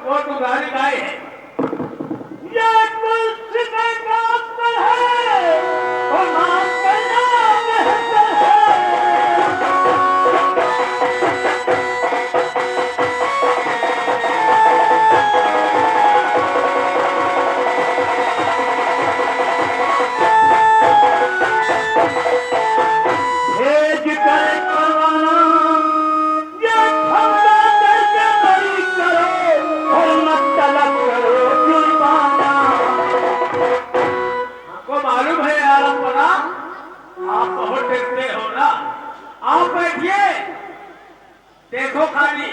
वो दुधारी गाय है। ये तुलसी का अक्कल है और नाम करना बेहतर है। भेज कर करवाना ये हमला करके बरी करो और मत तलब करो जुर्माना। आपको मालूम है यार अपना, आप बहुत डरते हो ना। आप बैठिए, देखो खाली,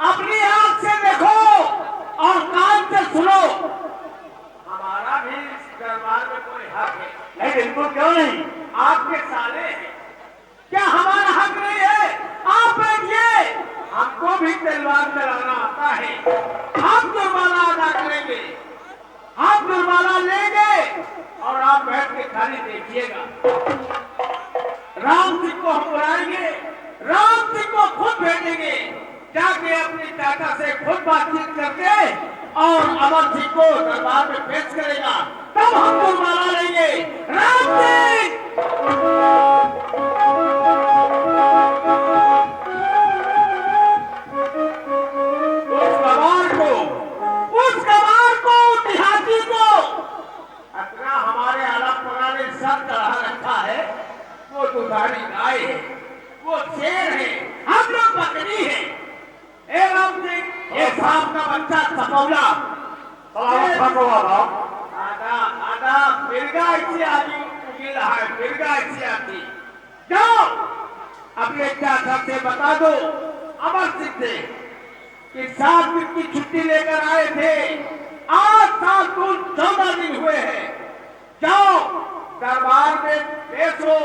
अपनी आंख से देखो और कान से सुनो। हमारा भी इस दरबार में कोई हक है। नहीं बिल्कुल क्यों नहीं। आपके साले हैं, क्या हमारा हक नहीं है? आप बैठिए, हमको भी तलवार चलाना आता है। हम जुर्माना अदा करेंगे, हम जुर्माना लेंगे और आप बैठ के खाली देखिएगा। राम सिंह को हम बुलाएंगे, राम सिंह को खुद भेजेंगे, जाके अपनी चाचा से खुद बातचीत करके और अमर सिंह को दरबार में पेश करेगा, तब हम जुर्माना लेंगे। राम सिंह उस गवार को देहाती को अतना हमारे अलग पुराने सर चढ़ा रखा है। वो दुधारी गाय है, वो शेर है, हम लोग बकरी है। ए राम सिंह, ये सांप का बच्चा सपौला आधा आधा मिर्गा ऐसी आदि उगिल है, मिर्गा ऐसी आती। जाओ अपने चाचा से बता दो, अमर सिंह से, कि 7 दिन की छुट्टी लेकर आए थे, आज 14 दिन हुए हैं। जाओ दरबार में पेश हो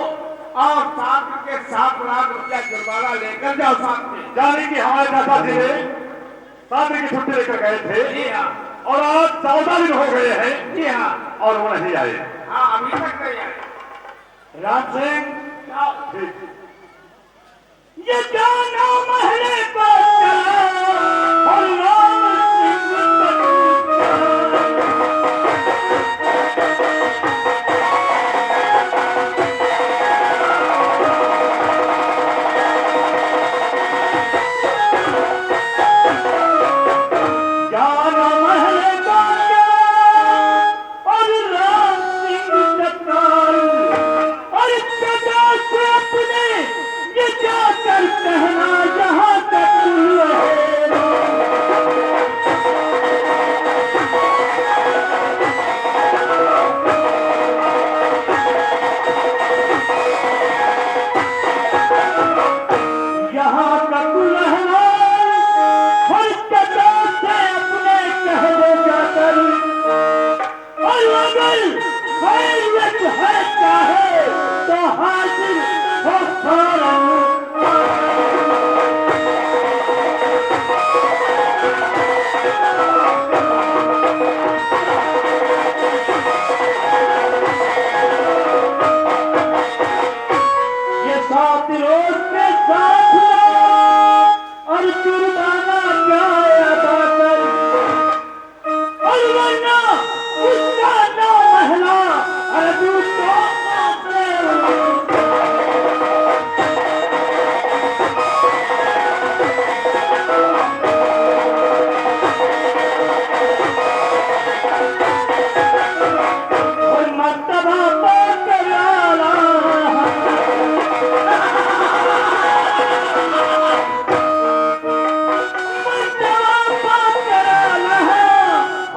और 7 दिन के 7 लाख रुपया जुर्माना लेकर जाओ साथ में। जाने की हमारे चाचा जी ने 7 दिन की छुट्टी लेकर गए थे जी हाँ, और आज 14 दिन हो गए हैं जी हाँ, और वो नहीं आए। हाँ अभी तक नहीं आए। राम सिंह जाओ। ठीक। ये जाना महले पर चला और राम सिंह जाना महले पर चला और राम सिंह चक्कर और सदा से अपने ये जाकर कहना जहां तक रहे। यहाँ तक रहना हर सदा से अपने कह दो जाकर और अगर खैरियत है चाहे तो हाजिर हो फौरन। ये 7 रोज के साथ और जुर्माना क्या अदा कर और वरना उसका नौ महला अरबी तो और मर्तबा पर कराला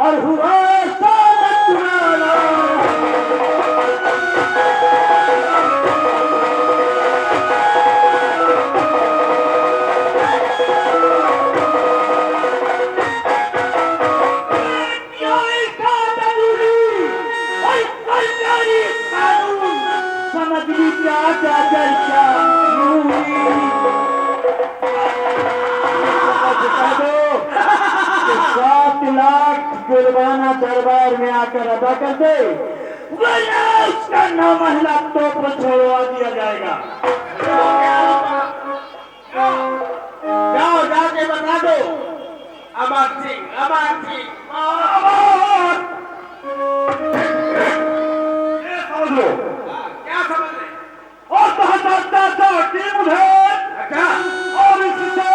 और हुआ सालत पुराना। न्याय का जरूरी और सरकारी कानून समझ ली क्या जाकर क्या बता दो कि 7 लाख जुर्माना दरबार में आकर अदा कर दे, वरना उसका 9 महिला तो पर छोड़वा दिया जाएगा। जाओ जाके बता दो अमर सिंह ये समझ लो। क्या समझ ले? और कहा जाता था कि मुझे अच्छा और इससे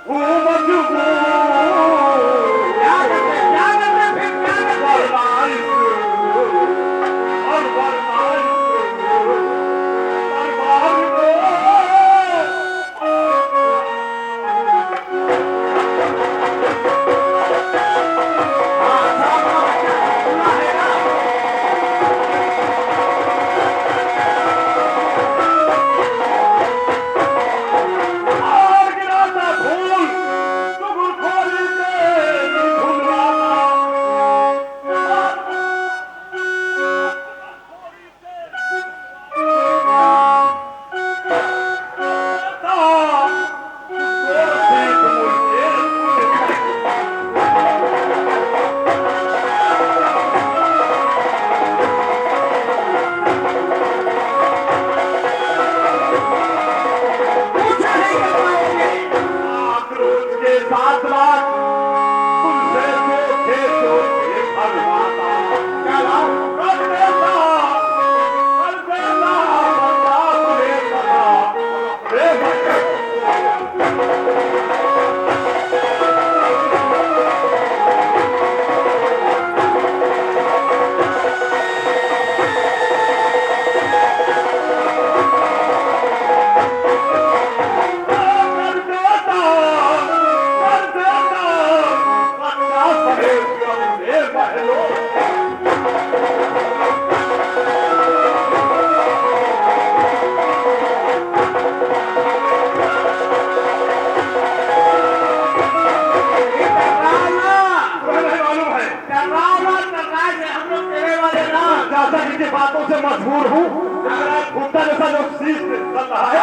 हूँ मजबूर। क्या करते फिर क्या करते? की बातों से मजबूर हूँ। भुट्टा जैसा जो शीश चल रहा है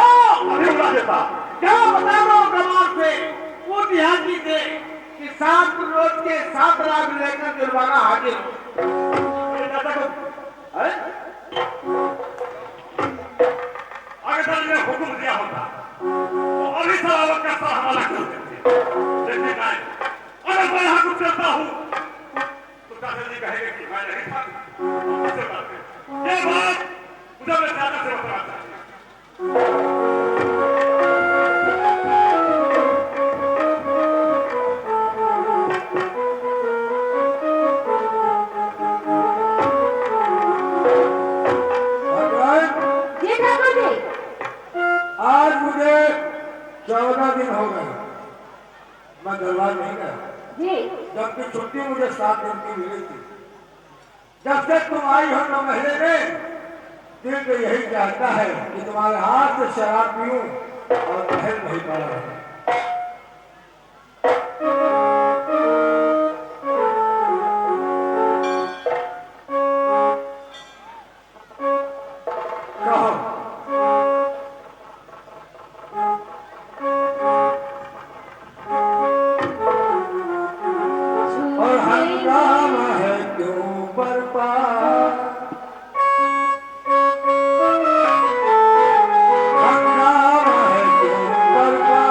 अभी उड़ा देता। क्या बता रहा हूँ कमाल से वो देहाती से कि 7 रोज के 7 लाख लेकर जुर्माना हाजिर हो। ये दादा को हैं? आगे चल में हुक्म दिया होता तो अभी सलावत का सर हमारा कर देते। देखिए क्या है, अगर मैं यहाँ कुछ करता हूँ तो चाचा जी कहेंगे कि मैं नहीं था, हम किससे करते? ये बात मुझे मैं ज्यादा से बताना चाहिए। जी ठाकुर जी, आज मुझे 14 दिन हो गए मैं दरबार नहीं गया, जी जबकि छुट्टी मुझे 7 दिन की मिली थी। जब से तुम आई हो 9 महीने में दिल तो यही चाहता है कि तुम्हारे हाथ से शराब पीऊं और महल नहीं पड़ा रहे। और हंगामा है क्यों बरपा, हंगामा है क्यों बरपा,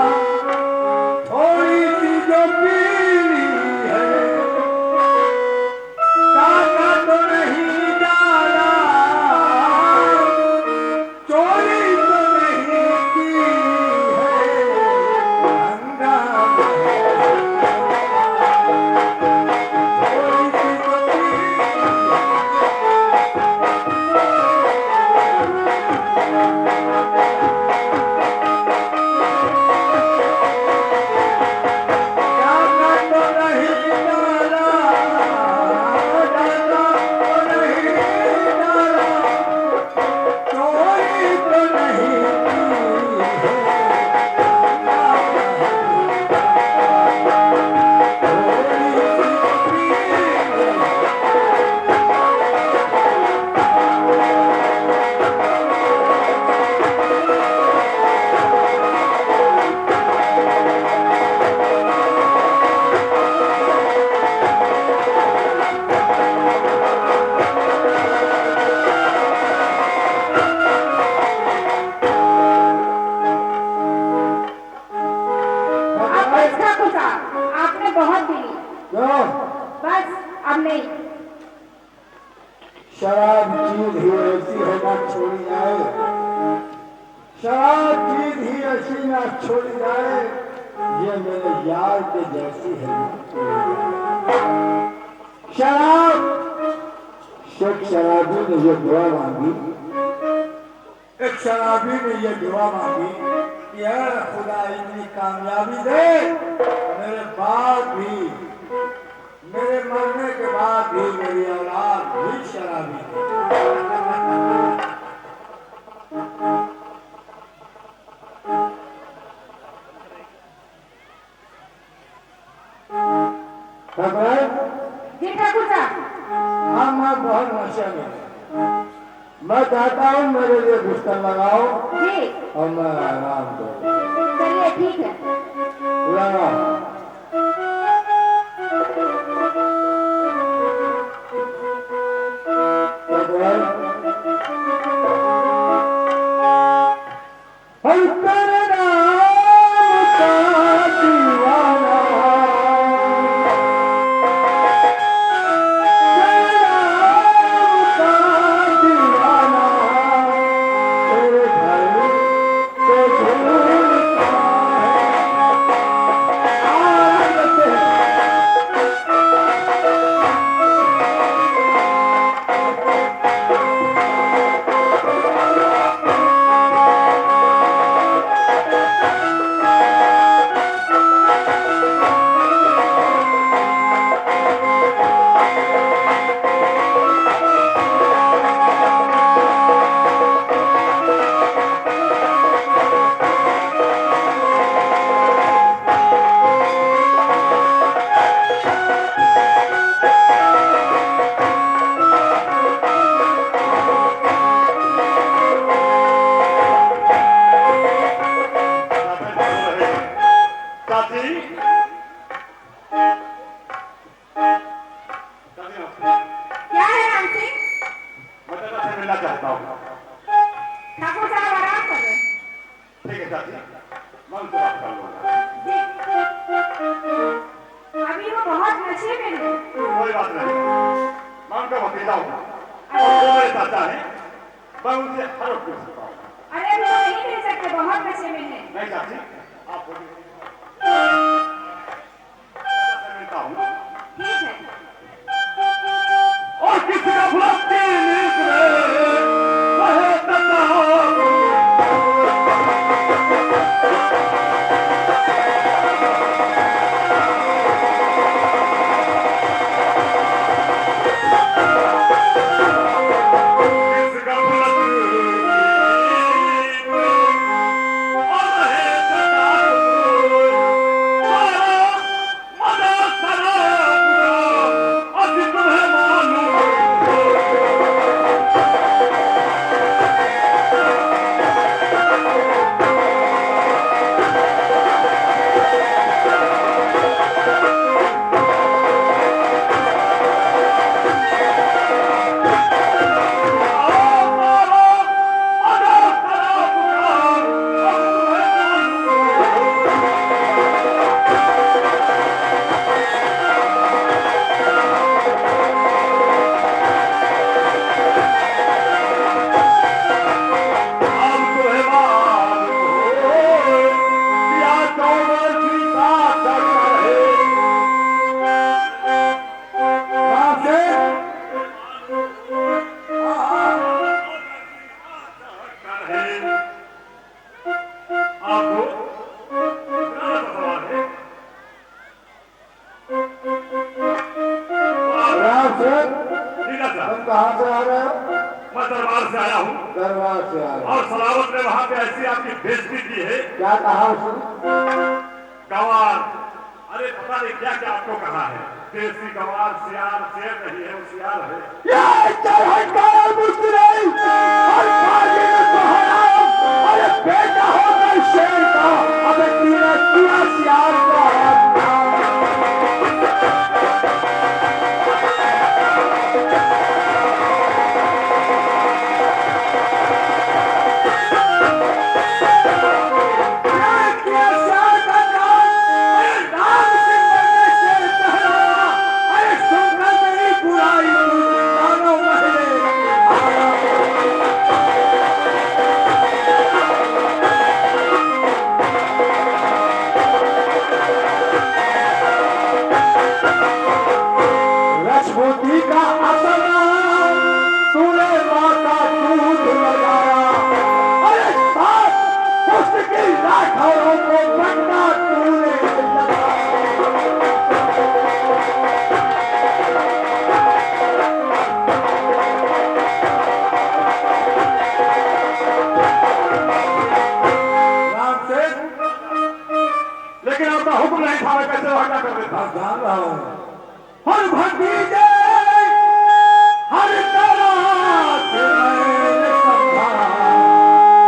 क्यों? बस अब नहीं। शराब चीज ही ऐसी है ना छोड़ी जाए, शराब चीज ही ऐसी ना छोड़ी जाए, ये मेरे यार के जैसी है ना छोड़ी जाए। शराब, शेख शराबी ने ये दुआ मांगी, एक शराबी ने ये दुआ मांगी कि यार खुदा इतनी कामयाबी दे, मेरे बाद भी, मेरे मरने के बाद भी मेरी औलाद भी शराबी है। जी ठाकुर साहब। हाँ, मैं बहुत नशे में हूँ। मैं चाहता हूँ मेरे लिए बिस्तर लगाओ जी और मैं आराम करूँ। चलिए ठीक है। लगाओ। हम तेरे नाम का दीवाना, तेरे नाम का दीवाना, तेरे घर को ढूंढता चाची, क्या है राम सिंह? मैं तेरे से मिलना चाहता हूँ। ठाकुर साहब आराम कर रहे हैं। ठीक है चाची, मैं उनसे बात कर लूंगा। जी अभी वो बहुत नशे में है। कोई बात नहीं, मैं उनका भतीजा हूँ और वो मेरे चाचा है, मैं उनसे हर वक्त मिल सकता हूँ। अरे अभी वो नहीं मिल सकते, बहुत नशे में है। नहीं चाची, आप बोलिए। चाचा से मिलता हूँ। ठीक है। और किसी का भुलक्की निकले, वह तन्हा किसका भुलक्की निकले, और है तन्हा सारा मजा शराब का, अभी तुम्हें मालूम तुम कहाँ से आ रहे हो? मैं दरबार से आया हूँ दरबार से आ रहे हो। और सलावत ने वहाँ पे ऐसी आपकी बेइज्जती की है। क्या कहा उसने? गवार, अरे पता नहीं क्या क्या आपको कहा है। देसी गवार, सियार, शेर नहीं है, वो सियार है। ये चढ़कर मुस्कुराई और बाजी में सुहाना, अरे बेटा होकर शेर का, अबे तूने किया सियार का अपना। ये किया सियार का काम, अरे राम सिंह ने शेर पहनाया, कर देता। हाँ, जान रहा हूँ। हर भतीजे हर तरह से मैंने समझा,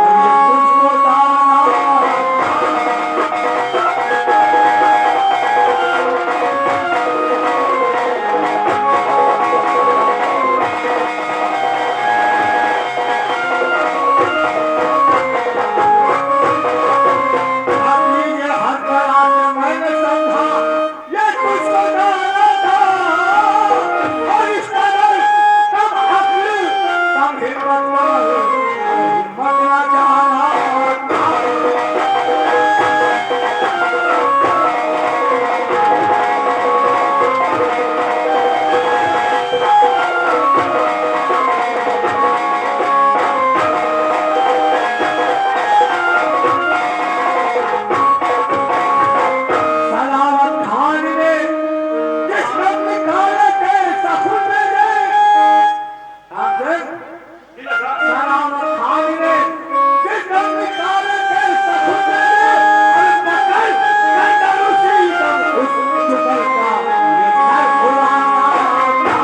और ये तुझको दाना भतीजे हर तरह से मैंने समझा, ये तुझको दाना था। और इस कदर कम अक्ल कम हिम्मत वाले, हिम्मत ना जाना। सलावत खान ने जिस रंग निकाले थे सखुन मेरे, सलावत खान ने जिस रंग निकाले थे सखुन मेरे, और पकड़ कर उसी दम उस जुगल का ये सर फुलाना था।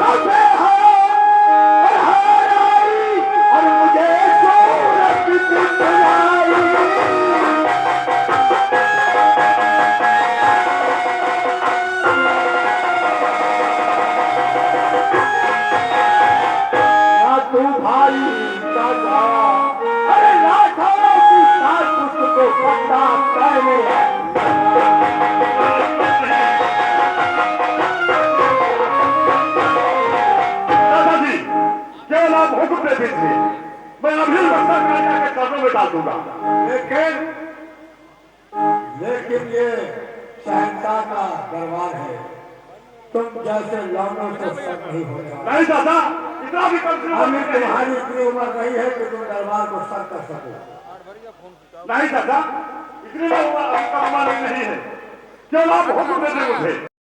अबे हो और हार आई, और मुझे सूरत दिखलाई। ना तू भाई का जा, अरे लाखों की साथ उसको पट्टा पहने। दादाजी केवल आप हुक्म दे दीजिए, मैं अभी बक्सर राजा के चरणों में डाल दूंगा। लेकिन ये शहंशाह का दरबार है, तुम जैसे लौनों से सब नहीं हो जाओ। नहीं दादा, इतना भी कम से अभी कम तुम्हारी इतनी उम्र नहीं है कि तुम दरबार को सर कर सको। नहीं दादा, इतनी उम्र अभी कम नहीं है। केवल आप हुक्म दे दें मुझे।